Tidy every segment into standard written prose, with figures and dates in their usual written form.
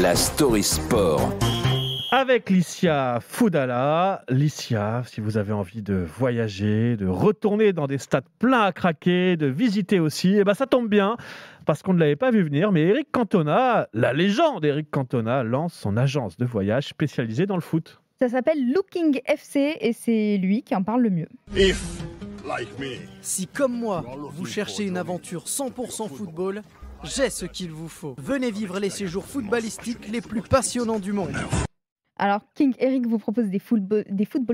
la story sport. Avec Licia Foudala. Licia, si vous avez envie de voyager, de retourner dans des stades pleins à craquer, de visiter aussi, ça tombe bien, parce qu'on ne l'avait pas vu venir, mais Eric Cantona, la légende Eric Cantona, lance son agence de voyage spécialisée dans le foot. Ça s'appelle Looking FC et c'est lui qui en parle le mieux. Si comme moi, vous cherchez une aventure 100% football, j'ai ce qu'il vous faut. Venez vivre les séjours footballistiques les plus passionnants du monde. Alors, King Eric vous propose des football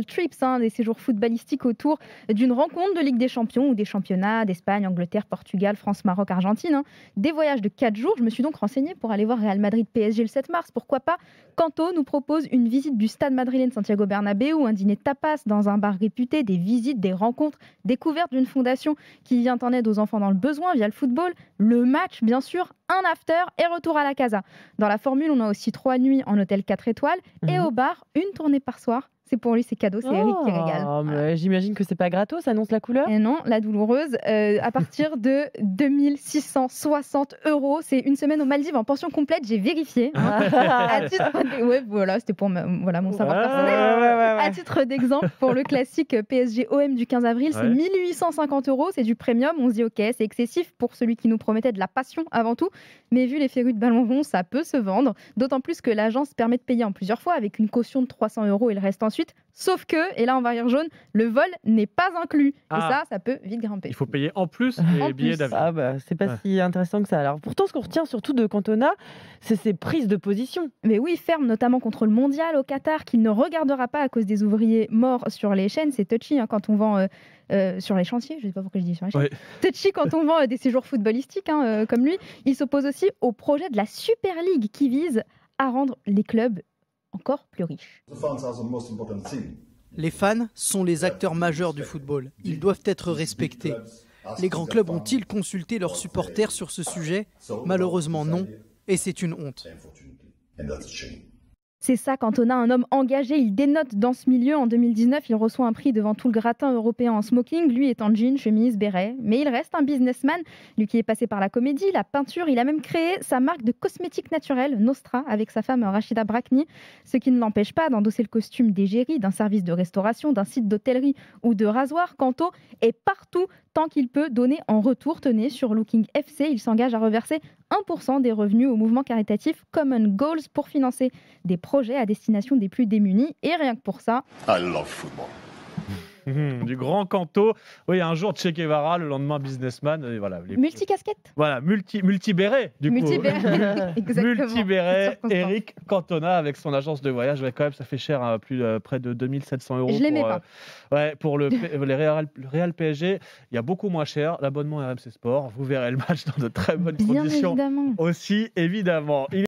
trips, des séjours footballistiques autour d'une rencontre de Ligue des Champions ou des championnats d'Espagne, Angleterre, Portugal, France, Maroc, Argentine. Des voyages de 4 jours. Je me suis donc renseignée pour aller voir Real Madrid PSG le 7 mars. Pourquoi pas? Kanto nous propose une visite du stade madrilène Santiago Bernabéu, un dîner tapas dans un bar réputé, des visites, des rencontres, découverte d'une fondation qui vient en aide aux enfants dans le besoin via le football, le match bien sûr, un after et retour à la casa. Dans la formule, on a aussi 3 nuits en hôtel 4 étoiles et au bar, une tournée par soir. C'est pour lui, c'est cadeau, c'est Eric qui régale. Mais j'imagine que c'est pas gratos, ça annonce la couleur. Et non, la douloureuse, à partir de 2660 €, c'est une semaine aux Maldives en pension complète, j'ai vérifié. Ouais, voilà, c'était pour mon savoir personnel. À titre d'exemple, pour le classique PSG OM du 15 avril, c'est 1850 €, c'est du premium. On se dit ok, c'est excessif pour celui qui nous promettait de la passion avant tout, mais vu les férus de ballon rond, ça peut se vendre. D'autant plus que l'agence permet de payer en plusieurs fois avec une caution de 300 € et le reste ensuite. Sauf que, et là on va rire jaune, le vol n'est pas inclus. Et ça peut vite grimper. Il faut payer en plus les billets d'avion. C'est pas si intéressant que ça. Alors pourtant, ce qu'on retient surtout de Cantona, c'est ses prises de position. Mais oui, ferme notamment contre le mondial au Qatar, qu'il ne regardera pas à cause des ouvriers morts sur les chaînes. C'est touchy quand on vend sur les chantiers. Je ne sais pas pourquoi je dis sur les chaînes. Touchy quand on vend des séjours footballistiques comme lui. Il s'oppose aussi au projet de la Super League qui vise à rendre les clubs encore plus riches. Les fans sont les acteurs majeurs du football. Ils doivent être respectés. Les grands clubs ont-ils consulté leurs supporters sur ce sujet? Malheureusement non, et c'est une honte. C'est ça, Cantona, un homme engagé, il dénote dans ce milieu. En 2019, il reçoit un prix devant tout le gratin européen en smoking, lui est en jean, chemise, béret. Mais il reste un businessman, lui qui est passé par la comédie, la peinture. Il a même créé sa marque de cosmétiques naturels, Nostra, avec sa femme Rachida Brakni. Ce qui ne l'empêche pas d'endosser le costume d'égérie, d'un service de restauration, d'un site d'hôtellerie ou de rasoir. Kanto est partout tant qu'il peut donner en retour. Tenez, sur Looking FC, il s'engage à reverser 1% des revenus au mouvement caritatif Common Goals pour financer des projets à destination des plus démunis. Et rien que pour ça... I love football. Du grand Kanto. Oui, un jour Che Guevara, le lendemain businessman. Et voilà, multicasquette. Voilà, multi-béret du coup. Multi-béret, Eric Cantona avec son agence de voyage. Ouais, quand même, ça fait cher, près de 2700 € Je l'aimais pas. Pour les Real PSG. Il y a beaucoup moins cher. L'abonnement RMC Sport. Vous verrez le match dans de très bonnes conditions. Évidemment. Aussi, évidemment.